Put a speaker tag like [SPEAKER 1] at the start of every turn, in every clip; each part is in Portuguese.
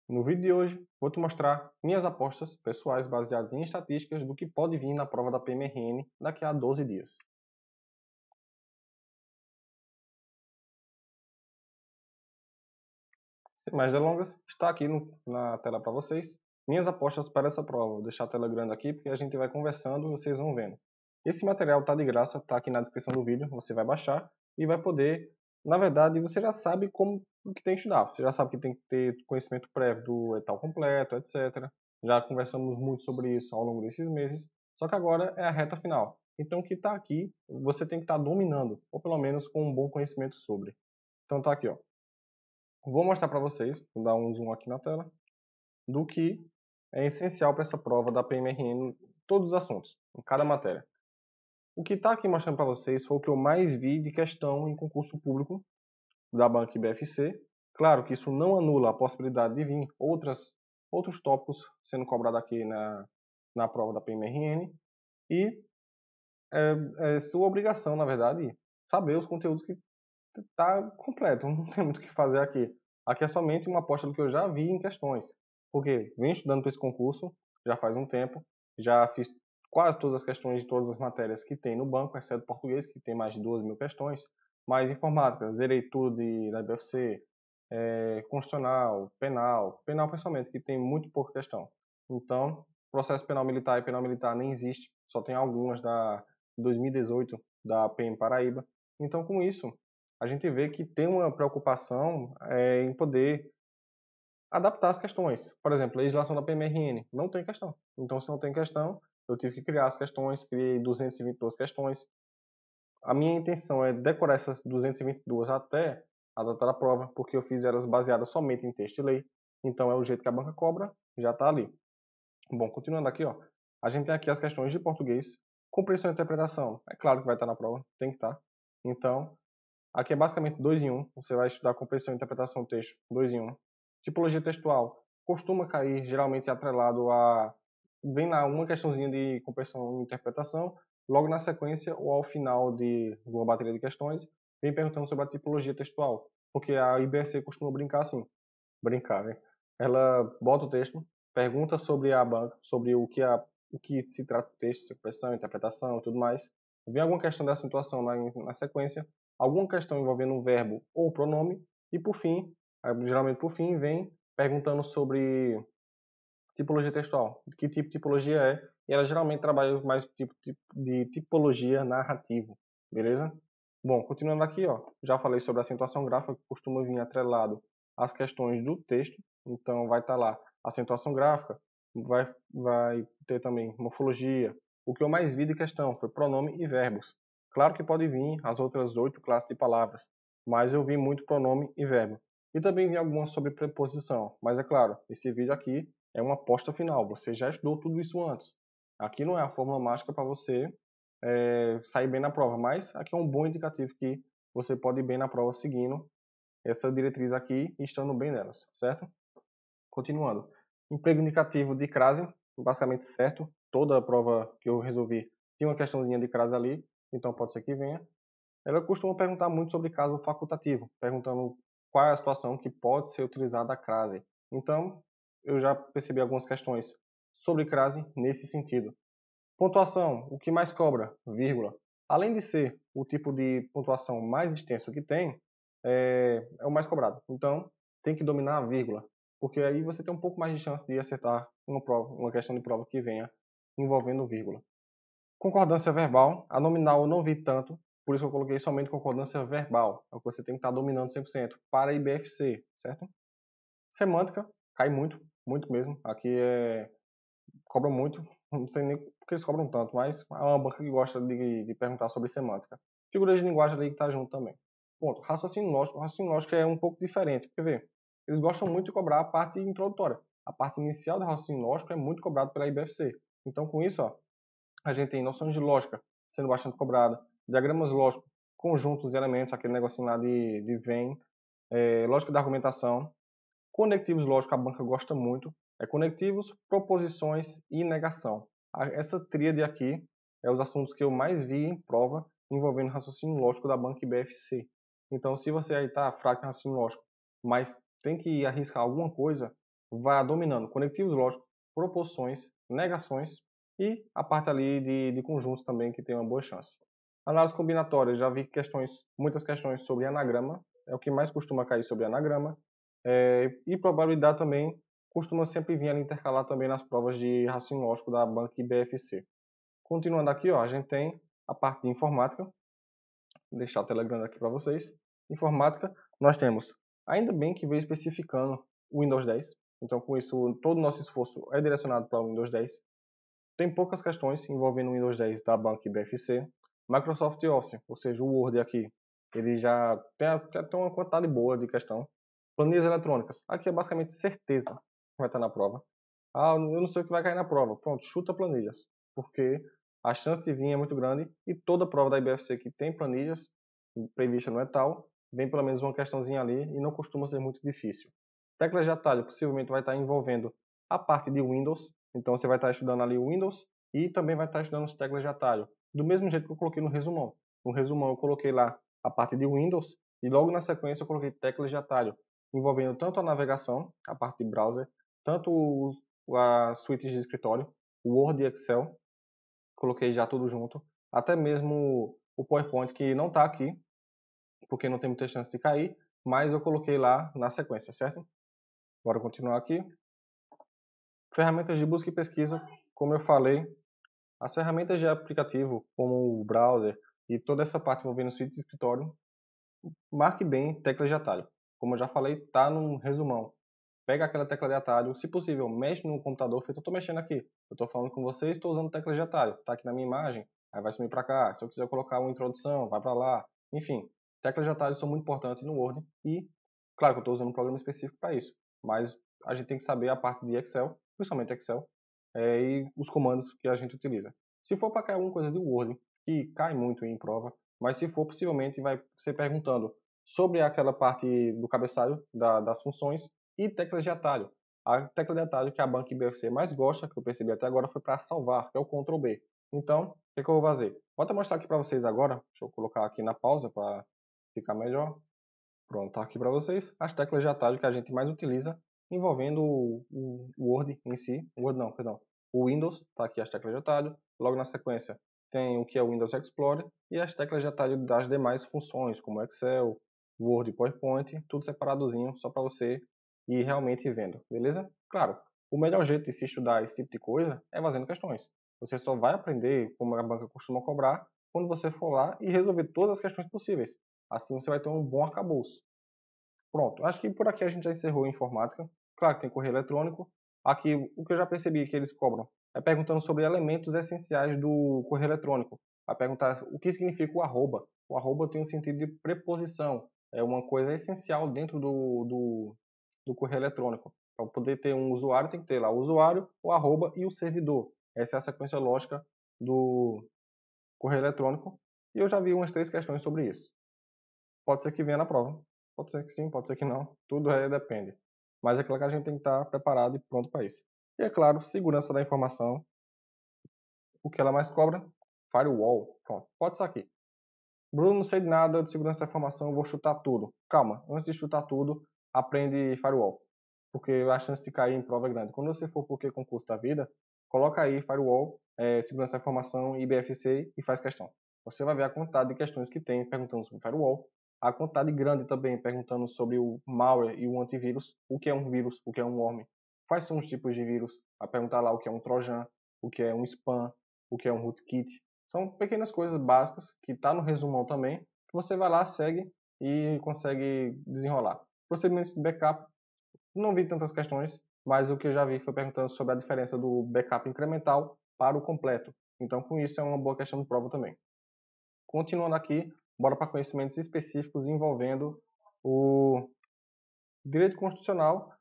[SPEAKER 1] No vídeo de hoje, vou te mostrar minhas apostas pessoais baseadas em estatísticas do que pode vir na prova da PMRN daqui a 12 dias. Sem mais delongas, está aqui na tela para vocês minhas apostas para essa prova. Vou deixar a tela grande aqui porque a gente vai conversando e vocês vão vendo. Esse material está de graça, está aqui na descrição do vídeo, você vai baixar e vai poder, na verdade, você já sabe como o que tem que estudar. Você já sabe que tem que ter conhecimento prévio do edital completo, etc. Já conversamos muito sobre isso ao longo desses meses, só que agora é a reta final. Então o que está aqui, você tem que estar dominando, ou pelo menos com um bom conhecimento sobre. Então está aqui, ó. Vou mostrar para vocês, vou dar um zoom aqui na tela, do que é essencial para essa prova da PMRN, todos os assuntos, em cada matéria. O que está aqui mostrando para vocês foi o que eu mais vi de questão em concurso público da banca BFC. Claro que isso não anula a possibilidade de vir outros tópicos sendo cobrados aqui na prova da PMRN. E é sua obrigação, na verdade, saber os conteúdos que está completo, não tem muito o que fazer aqui. Aqui é somente uma aposta do que eu já vi em questões. Porque venho estudando para esse concurso já faz um tempo, já fiz quase todas as questões de todas as matérias que tem no banco, exceto português, que tem mais de 12.000 questões, mas informática, zerei tudo da IBFC, constitucional, penal principalmente, que tem muito pouca questão. Então, processo penal militar e penal militar nem existe, só tem algumas da 2018 da PM Paraíba. Então, com isso, a gente vê que tem uma preocupação em poder adaptar as questões. Por exemplo, a legislação da PMRN não tem questão. Então, se não tem questão, eu tive que criar as questões, criei 222 questões. A minha intenção é decorar essas 222 até a data da prova, porque eu fiz elas baseadas somente em texto e lei. Então, é o jeito que a banca cobra, já está ali. Bom, continuando aqui, ó, a gente tem aqui as questões de português, compreensão e interpretação. É claro que vai estar na prova, tem que estar. Então, aqui é basicamente 2 em 1. Você vai estudar compreensão e interpretação do texto, 2 em 1. Tipologia textual costuma cair geralmente atrelado a... Vem lá uma questãozinha de compreensão e interpretação, logo na sequência ou ao final de uma bateria de questões, vem perguntando sobre a tipologia textual, porque a IBC costuma brincar assim. Brincar, né? Ela bota o texto, pergunta sobre a banca, sobre o que se trata do texto, expressão, interpretação e tudo mais. Vem alguma questão dessa situação na sequência, alguma questão envolvendo um verbo ou pronome, e por fim, geralmente por fim, vem perguntando sobre tipologia textual, que tipo de tipologia é, e ela geralmente trabalha mais tipo de tipologia narrativa, beleza? Bom, continuando aqui, ó, já falei sobre a acentuação gráfica, que costuma vir atrelado às questões do texto, então vai estar lá acentuação gráfica, vai ter também morfologia. O que eu mais vi de questão foi pronome e verbos. Claro que pode vir as outras 8 classes de palavras, mas eu vi muito pronome e verbo. E também vi algumas sobre preposição, mas é claro, esse vídeo aqui é uma aposta final, você já estudou tudo isso antes. Aqui não é a fórmula mágica para você sair bem na prova, mas aqui é um bom indicativo que você pode ir bem na prova seguindo essa diretriz aqui e estando bem nelas, certo? Continuando. Emprego indicativo de crase, basicamente certo. Toda a prova que eu resolvi tinha uma questãozinha de crase ali, então pode ser que venha. Ela costuma perguntar muito sobre caso facultativo, perguntando qual é a situação que pode ser utilizada a crase. Então, eu já percebi algumas questões sobre crase nesse sentido. Pontuação, o que mais cobra? Vírgula. Além de ser o tipo de pontuação mais extenso que tem, é o mais cobrado. Então, tem que dominar a vírgula, porque aí você tem um pouco mais de chance de acertar uma questão de prova que venha envolvendo vírgula. Concordância verbal, a nominal eu não vi tanto, por isso eu coloquei somente concordância verbal, é o que você tem que estar dominando 100% para IBFC, certo? Semântica, cai muito, muito mesmo. Aqui cobra muito, não sei nem porque eles cobram tanto, mas é uma banca que gosta de perguntar sobre semântica. Figuras de linguagem ali que tá junto também. Ponto. O raciocínio lógico é um pouco diferente, porque vê, eles gostam muito de cobrar a parte introdutória. A parte inicial do raciocínio lógico é muito cobrado pela IBFC. Então, com isso, ó, a gente tem noções de lógica sendo bastante cobrada, diagramas lógicos, conjuntos de elementos, aquele negocinho lá de Venn, lógica da argumentação, conectivos lógicos a banca gosta muito, conectivos, proposições e negação. Essa tríade aqui é os assuntos que eu mais vi em prova envolvendo raciocínio lógico da banca IBFC. Então, se você aí está fraco em raciocínio lógico, mas tem que arriscar alguma coisa, vá dominando conectivos lógicos, proporções, negações e a parte ali de conjuntos também, que tem uma boa chance. Análise combinatória, já vi muitas questões sobre anagrama, é o que mais costuma cair sobre anagrama, e probabilidade também costuma sempre vir ali intercalar também nas provas de raciocínio lógico da banca e BFC. Continuando aqui, ó, a gente tem a parte de informática, vou deixar a tela grande aqui para vocês. Informática, nós temos, ainda bem que veio especificando o Windows 10, então com isso todo o nosso esforço é direcionado para o Windows 10. Tem poucas questões envolvendo o Windows 10 da banca e BFC. Microsoft Office, ou seja, o Word aqui, ele já tem uma quantidade boa de questão. Planilhas eletrônicas, aqui é basicamente certeza que vai estar na prova. Ah, eu não sei o que vai cair na prova. Pronto, chuta planilhas, porque a chance de vir é muito grande e toda prova da IBFC que tem planilhas prevista no edital, vem pelo menos uma questãozinha ali e não costuma ser muito difícil. Teclas de atalho possivelmente vai estar envolvendo a parte de Windows, então você vai estar estudando ali o Windows e também vai estar estudando as teclas de atalho, do mesmo jeito que eu coloquei no resumão. No resumão eu coloquei lá a parte de Windows e logo na sequência eu coloquei teclas de atalho, envolvendo tanto a navegação, a parte de browser, tanto as suítes de escritório, o Word e Excel, coloquei já tudo junto, até mesmo o PowerPoint que não está aqui, porque não tem muita chance de cair, mas eu coloquei lá na sequência, certo? Bora continuar aqui. Ferramentas de busca e pesquisa, como eu falei, as ferramentas de aplicativo, como o browser e toda essa parte envolvendo suíte de escritório, marque bem teclas de atalho. Como eu já falei, tá no resumão. Pega aquela tecla de atalho, se possível, mexe no computador, feito eu estou mexendo aqui. Eu estou falando com vocês, estou usando tecla de atalho. Está aqui na minha imagem, aí vai sumir para cá. Se eu quiser colocar uma introdução, vai para lá. Enfim, teclas de atalho são muito importantes no Word e, claro que eu estou usando um programa específico para isso, mas a gente tem que saber a parte de Excel, principalmente Excel, e os comandos que a gente utiliza. Se for para cair alguma coisa de Word, que cai muito em prova, mas se for, possivelmente vai ser perguntando sobre aquela parte do cabeçalho das funções e teclas de atalho. A tecla de atalho que a banca IBFC mais gosta, que eu percebi até agora, foi para salvar, que é o Ctrl B. Então, o que eu vou fazer? Vou até mostrar aqui para vocês agora. Deixa eu colocar aqui na pausa para ficar melhor. Pronto, tá aqui para vocês as teclas de atalho que a gente mais utiliza envolvendo o Word em si. Word não, perdão. O Windows, tá aqui as teclas de atalho. Logo na sequência tem o que é o Windows Explorer e as teclas de atalho das demais funções, como Excel, Word e PowerPoint, tudo separadozinho, só para você ir realmente vendo, beleza? Claro, o melhor jeito de se estudar esse tipo de coisa é fazendo questões. Você só vai aprender como a banca costuma cobrar quando você for lá e resolver todas as questões possíveis. Assim você vai ter um bom arcabouço. Pronto, acho que por aqui a gente já encerrou a informática. Claro que tem correio eletrônico. Aqui, o que eu já percebi que eles cobram é perguntando sobre elementos essenciais do correio eletrônico. Vai perguntar o que significa o arroba. O arroba tem um sentido de preposição. É uma coisa essencial dentro do correio eletrônico. Para poder ter um usuário, tem que ter lá o usuário, o arroba e o servidor. Essa é a sequência lógica do correio eletrônico. E eu já vi umas 3 questões sobre isso. Pode ser que venha na prova. Pode ser que sim, pode ser que não. Tudo depende. Mas é claro que a gente tem que estar preparado e pronto para isso. E é claro, segurança da informação. O que ela mais cobra? Firewall. Pronto, pode ser aqui. Bruno, não sei de nada de segurança da informação, vou chutar tudo. Calma, antes de chutar tudo, aprende firewall. Porque a chance de cair em prova é grande. Quando você for por que concurso da vida, coloca aí firewall, segurança da informação, IBFC e faz questão. Você vai ver a quantidade de questões que tem perguntando sobre firewall, a quantidade grande também perguntando sobre o malware e o antivírus, o que é um vírus, o que é um worm, quais são os tipos de vírus, vai perguntar lá o que é um trojan, o que é um spam, o que é um rootkit. São pequenas coisas básicas que está no resumão também, que você vai lá, segue e consegue desenrolar. Procedimento de backup, não vi tantas questões, mas o que eu já vi foi perguntando sobre a diferença do backup incremental para o completo. Então, com isso, é uma boa questão de prova também. Continuando aqui, bora para conhecimentos específicos envolvendo o direito constitucional.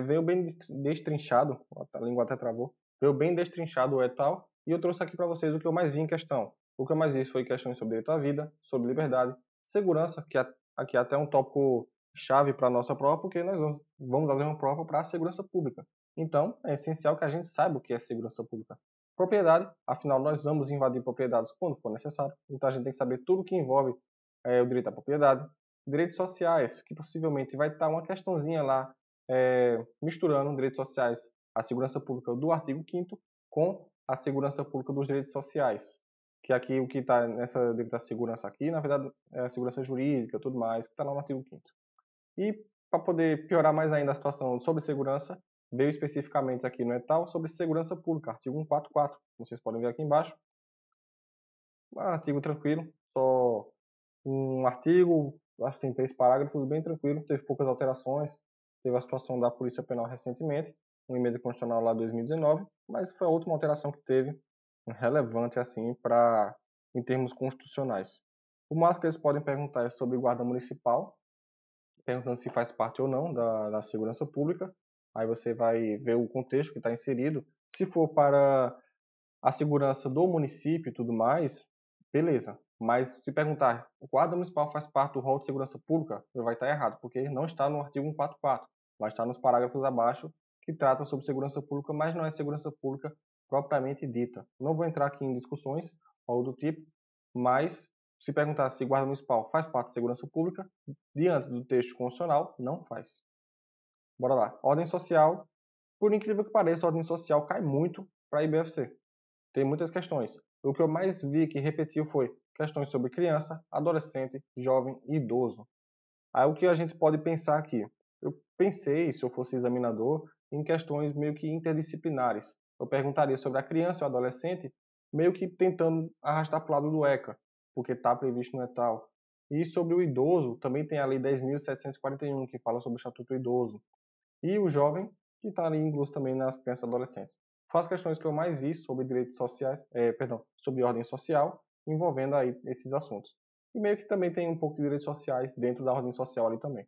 [SPEAKER 1] Veio bem destrinchado, a língua até travou, veio bem destrinchado o edital, e eu trouxe aqui para vocês o que eu mais vi em questão. O que eu mais vi foi questões sobre direito à vida, sobre liberdade, segurança, que aqui é até um tópico chave para a nossa prova, porque nós vamos fazer uma prova para a segurança pública. Então, é essencial que a gente saiba o que é segurança pública. Propriedade, afinal, nós vamos invadir propriedades quando for necessário, então a gente tem que saber tudo que envolve o direito à propriedade. Direitos sociais, que possivelmente vai estar uma questãozinha lá misturando direitos sociais, a segurança pública do artigo 5º com a segurança pública dos direitos sociais. Que aqui o que está nessa direito da segurança aqui, na verdade, é a segurança jurídica e tudo mais, que está lá no artigo 5º. E para poder piorar mais ainda a situação sobre segurança, veio especificamente aqui no edital sobre segurança pública, artigo 144, como vocês podem ver aqui embaixo. Um artigo tranquilo, só um artigo, acho que tem 3 parágrafos, bem tranquilo, teve poucas alterações, teve a situação da Polícia Penal recentemente, uma emenda constitucional lá em 2019, mas foi a última alteração que teve, relevante assim em termos constitucionais. O máximo que eles podem perguntar é sobre guarda municipal, perguntando se faz parte ou não da segurança pública. Aí você vai ver o contexto que está inserido. Se for para a segurança do município e tudo mais, beleza. Mas se perguntar, o guarda municipal faz parte do rol de segurança pública, vai estar errado, porque não está no artigo 144, mas está nos parágrafos abaixo que tratam sobre segurança pública, mas não é segurança pública propriamente dita. Não vou entrar aqui em discussões ou do tipo, mas se perguntar se guarda municipal faz parte de segurança pública, diante do texto constitucional, não faz. Bora lá. Ordem social. Por incrível que pareça, a ordem social cai muito para a IBFC. Tem muitas questões. O que eu mais vi que repetiu foi questões sobre criança, adolescente, jovem e idoso. Aí o que a gente pode pensar aqui? Eu pensei, se eu fosse examinador, em questões meio que interdisciplinares. Eu perguntaria sobre a criança e o adolescente, meio que tentando arrastar para o lado do ECA, porque está previsto no edital. E sobre o idoso, também tem a Lei 10.741, que fala sobre o Estatuto do Idoso. E o jovem, que está ali incluso também nas crianças e adolescentes. Foram as questões que eu mais vi sobre direitos sociais, sobre ordem social, envolvendo aí esses assuntos. E meio que também tem um pouco de direitos sociais dentro da ordem social ali também.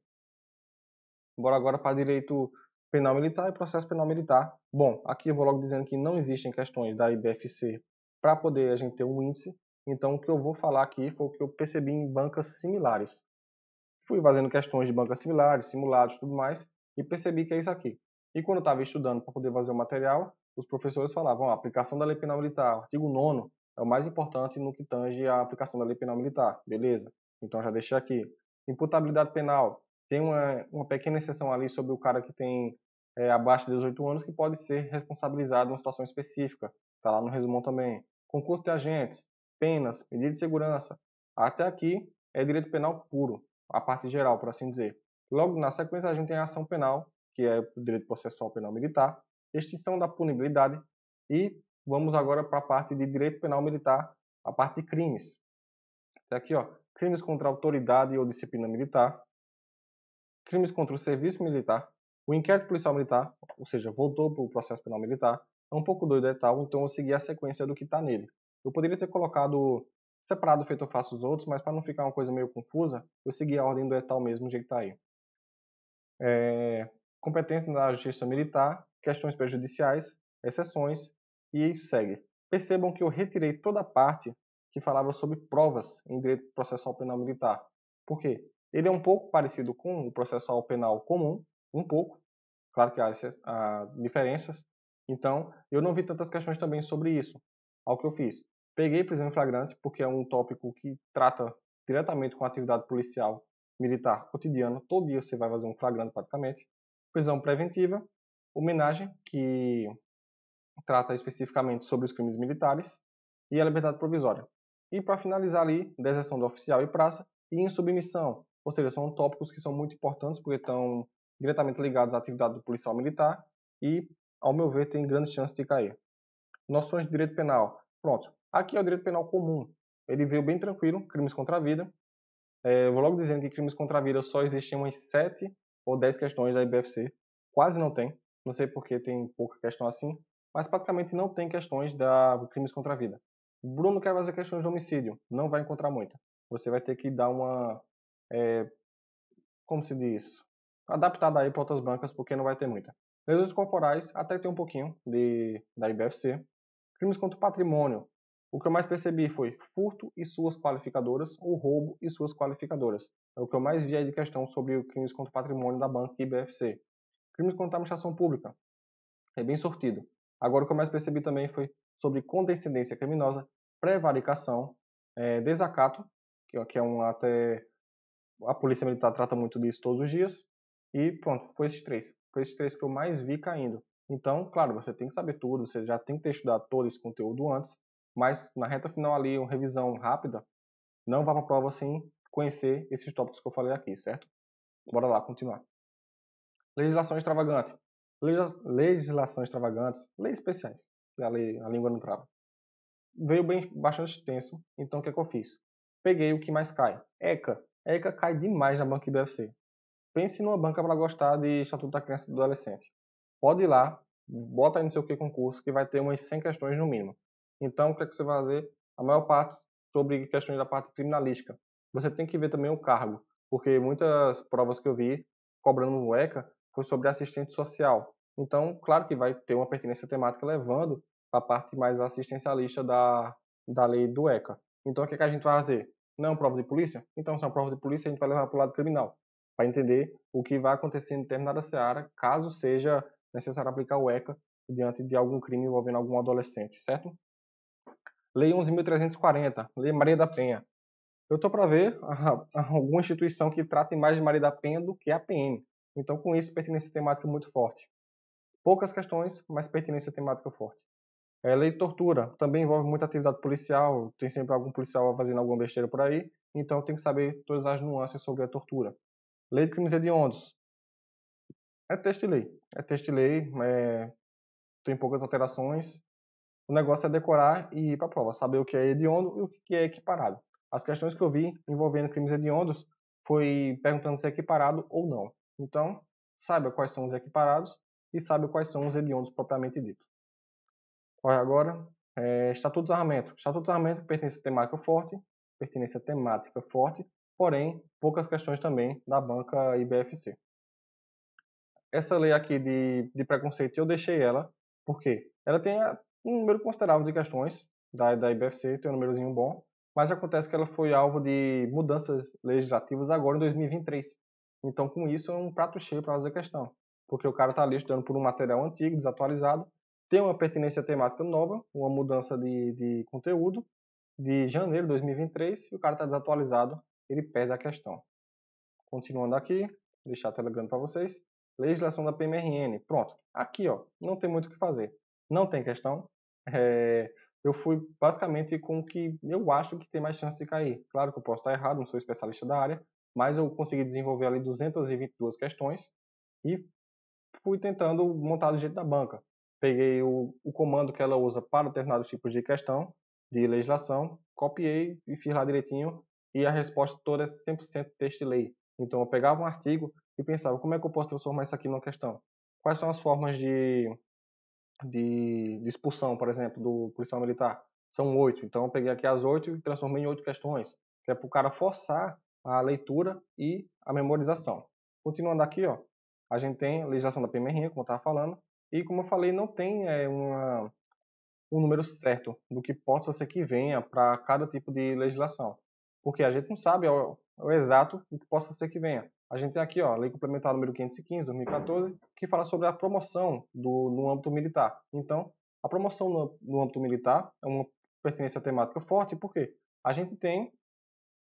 [SPEAKER 1] Bora agora para direito penal militar e processo penal militar. Bom, aqui eu vou logo dizendo que não existem questões da IBFC para poder a gente ter um índice. Então, o que eu vou falar aqui foi o que eu percebi em bancas similares. Fui fazendo questões de bancas similares, simulados e tudo mais, e percebi que é isso aqui. E quando eu estava estudando para poder fazer o material, os professores falavam, a aplicação da Lei Penal Militar, artigo 9º, é o mais importante no que tange a aplicação da Lei Penal Militar. Beleza, então já deixei aqui. Imputabilidade penal, tem uma pequena exceção ali sobre o cara que tem abaixo de 18 anos que pode ser responsabilizado em uma situação específica. Está lá no resumão também. Concurso de agentes, penas, medida de segurança. Até aqui é direito penal puro, a parte geral, por assim dizer. Logo na sequência a gente tem a ação penal, que é o direito processual penal militar, extinção da punibilidade e vamos agora para a parte de direito penal militar, a parte de crimes. Tá aqui, ó, crimes contra a autoridade ou disciplina militar, crimes contra o serviço militar, o inquérito policial militar, ou seja, voltou para o processo penal militar, é um pouco doido e tal, então eu segui a sequência do que está nele. Eu poderia ter colocado separado, feito eu faço os outros, mas para não ficar uma coisa meio confusa, eu segui a ordem do edital mesmo, do jeito que está aí. Competência da justiça militar, questões prejudiciais, exceções e segue. Percebam que eu retirei toda a parte que falava sobre provas em direito processual penal militar. Por quê? Ele é um pouco parecido com o processual penal comum, um pouco, claro que há diferenças, então eu não vi tantas questões também sobre isso. Ao que eu fiz, peguei prisão em flagrante, porque é um tópico que trata diretamente com a atividade policial militar cotidiana, todo dia você vai fazer um flagrante praticamente. Prisão preventiva, homenagem, que trata especificamente sobre os crimes militares, e a liberdade provisória. E para finalizar ali, deserção do oficial e praça e insubmissão, ou seja, são tópicos que são muito importantes porque estão diretamente ligados à atividade do policial militar e, ao meu ver, tem grandes chances de cair. Noções de direito penal. Pronto. Aqui é o direito penal comum. Ele veio bem tranquilo, crimes contra a vida. Eu vou logo dizendo que crimes contra a vida só existem umas 7 ou 10 questões da IBFC. Quase não tem. Não sei porque tem pouca questão assim. Mas praticamente não tem questões da crimes contra a vida. Bruno quer fazer questões de homicídio. Não vai encontrar muita. Você vai ter que dar uma... como se diz? Adaptada aí para outras bancas, porque não vai ter muita. Lesões corporais, até tem um pouquinho da IBFC. Crimes contra o patrimônio. O que eu mais percebi foi furto e suas qualificadoras, ou roubo e suas qualificadoras. É o que eu mais vi aí de questão sobre crimes contra o patrimônio da banca e IBFC. Crimes contra a administração pública. É bem sortido. Agora, o que eu mais percebi também foi sobre condescendência criminosa, prevaricação, desacato, que é até... A polícia militar trata muito disso todos os dias. E pronto, foi esses 3. foi esses três que eu mais vi caindo. Então, claro, você tem que saber tudo, você já tem que ter estudado todo esse conteúdo antes, mas na reta final ali, uma revisão rápida, não vá para a prova sem conhecer esses tópicos que eu falei aqui, certo? Bora lá, continuar. Legislação extravagante. Legislação extravagantes, leis especiais. A língua não trava. Veio bastante extenso, então o que é que eu fiz? Peguei o que mais cai. ECA. ECA cai demais na banca IBFC. Pense numa banca para gostar de Estatuto da Criança e do Adolescente. Pode ir lá, bota aí no seu que concurso, que vai ter umas 100 questões no mínimo. Então, o que é que você vai fazer? A maior parte sobre questões da parte criminalística. Você tem que ver também o cargo, porque muitas provas que eu vi cobrando no ECA foi sobre assistente social. Então, claro que vai ter uma pertinência temática levando para a parte mais assistencialista da lei do ECA. Então, o que é que a gente vai fazer? Não é uma prova de polícia? Então, se é uma prova de polícia, a gente vai levar para o lado criminal, para entender o que vai acontecer em determinada seara, caso seja necessário aplicar o ECA diante de algum crime envolvendo algum adolescente, certo? Lei 11.340, Lei Maria da Penha. Eu estou para ver alguma instituição que trate mais de Maria da Penha do que a PM. Então, com isso, pertinência temática muito forte. Poucas questões, mas pertinência temática forte. Lei de tortura, também envolve muita atividade policial, tem sempre algum policial fazendo alguma besteira por aí, então tem que saber todas as nuances sobre a tortura. Lei de crimes hediondos. É texto de lei. Tem poucas alterações. O negócio é decorar e ir para a prova, saber o que é hediondo e o que é equiparado. As questões que eu vi envolvendo crimes hediondos foi perguntando se é equiparado ou não. Então, saiba quais são os equiparados e saiba quais são os hediondos propriamente dito. Olha agora, Estatuto do Desarmamento. Estatuto do Desarmamento pertenência temática forte, porém, poucas questões também da banca IBFC. Essa lei aqui de preconceito, eu deixei ela, porque ela tem um número considerável de questões da IBFC, tem um númerozinho bom, mas acontece que ela foi alvo de mudanças legislativas agora em 2023. Então, com isso, é um prato cheio para fazer questão, porque o cara está ali estudando por um material antigo, desatualizado, tem uma pertinência temática nova, uma mudança de conteúdo de janeiro de 2023, e o cara está desatualizado, ele perde a questão. Continuando aqui, deixar a tela grande para vocês. Legislação da PMRN. Pronto. Aqui, ó, não tem muito o que fazer. Não tem questão. Eu fui basicamente com o que eu acho que tem mais chance de cair. Claro que eu posso estar errado, não sou especialista da área, mas eu consegui desenvolver ali 222 questões e fui tentando montar do jeito da banca. Peguei o comando que ela usa para determinados tipos de questão de legislação, copiei e fiz lá direitinho e a resposta toda é 100% texto e lei. Então eu pegava um artigo e pensava, como é que eu posso transformar isso aqui numa questão? Quais são as formas de expulsão, por exemplo, do policial militar? São 8. Então eu peguei aqui as 8 e transformei em 8 questões, que é para o cara forçar a leitura e a memorização. Continuando aqui, ó, a gente tem a legislação da PMRN, como eu estava falando, e como eu falei, não tem um número certo do que possa ser que venha para cada tipo de legislação. Porque a gente não sabe o exato do que possa ser que venha. A gente tem aqui, ó, a Lei Complementar número 515, 2014, que fala sobre a promoção no âmbito militar. Então, a promoção no âmbito militar é uma pertinência temática forte, porque a gente tem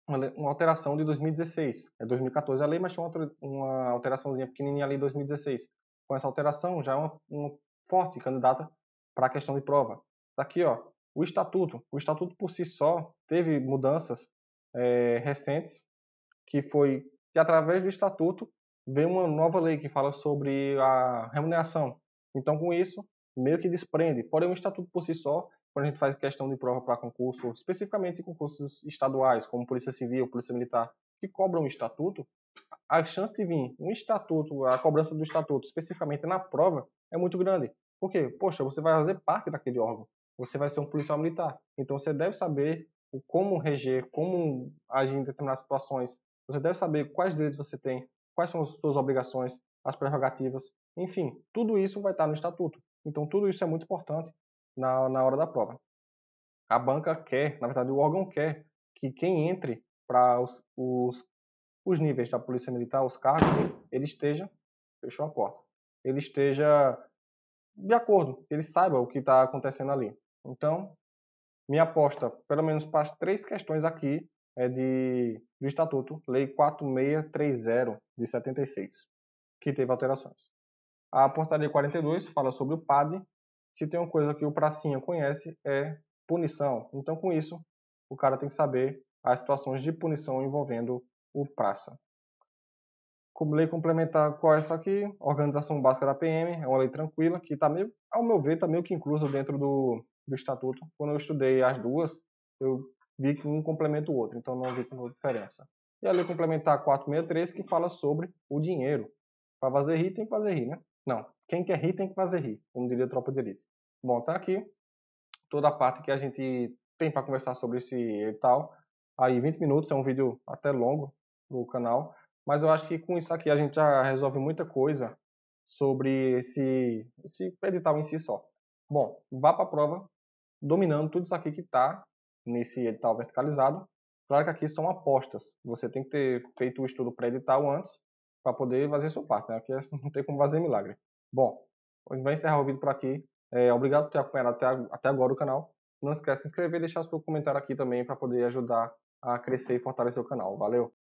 [SPEAKER 1] uma alteração de 2016. É 2014 a lei, mas tinha uma alteraçãozinha pequenininha ali em 2016. Com essa alteração, já é uma forte candidata para a questão de prova. Tá aqui, ó, o Estatuto. O Estatuto por si só teve mudanças recentes, que através do Estatuto veio uma nova lei que fala sobre a remuneração. Então, com isso, meio que desprende. Porém, o Estatuto por si só, quando a gente faz questão de prova para concurso, especificamente concursos estaduais, como Polícia Civil, Polícia Militar, que cobram o Estatuto, a chance de vir um Estatuto, a cobrança do Estatuto, especificamente na prova, é muito grande. Por quê? Poxa, você vai fazer parte daquele órgão. Você vai ser um policial militar. Então, você deve saber como reger, como agir em determinadas situações. Você deve saber quais direitos você tem, quais são as suas obrigações, as prerrogativas. Enfim, tudo isso vai estar no Estatuto. Então, tudo isso é muito importante na hora da prova. A banca quer, na verdade, o órgão quer que quem entre para os níveis da Polícia Militar, os cargos, ele esteja, fechou a porta, ele esteja de acordo, ele saiba o que está acontecendo ali. Então, minha aposta, pelo menos para as 3 questões aqui, é do Estatuto, Lei 4630 de 76, que teve alterações. A portaria 42 fala sobre o PAD. Se tem uma coisa que o pracinha conhece é punição. Então, com isso, o cara tem que saber as situações de punição envolvendo o praça. Como lei complementar, qual é essa aqui? Organização Básica da PM, é uma lei tranquila, que está meio, ao meu ver, está meio que inclusa dentro do Estatuto. Quando eu estudei as duas, eu vi que um complementa o outro, então não vi com diferença. E a lei complementar 463, que fala sobre o dinheiro. Para fazer rir, tem que fazer rir, né? Não, quem quer rir tem que fazer rir, como diria a tropa de elite. Bom, tá aqui toda a parte que a gente tem para conversar sobre esse edital. Aí 20 minutos, é um vídeo até longo no canal, mas eu acho que com isso aqui a gente já resolve muita coisa sobre esse edital em si só. Bom, vá para a prova dominando tudo isso aqui que está nesse edital verticalizado. Claro que aqui são apostas. Você tem que ter feito o estudo pré-edital antes para poder fazer sua parte, né? Aqui não tem como fazer milagre. Bom, a gente vai encerrar o vídeo por aqui. Obrigado por ter acompanhado até agora o canal. Não esquece de se inscrever e deixar seu comentário aqui também para poder ajudar a crescer e fortalecer o canal. Valeu!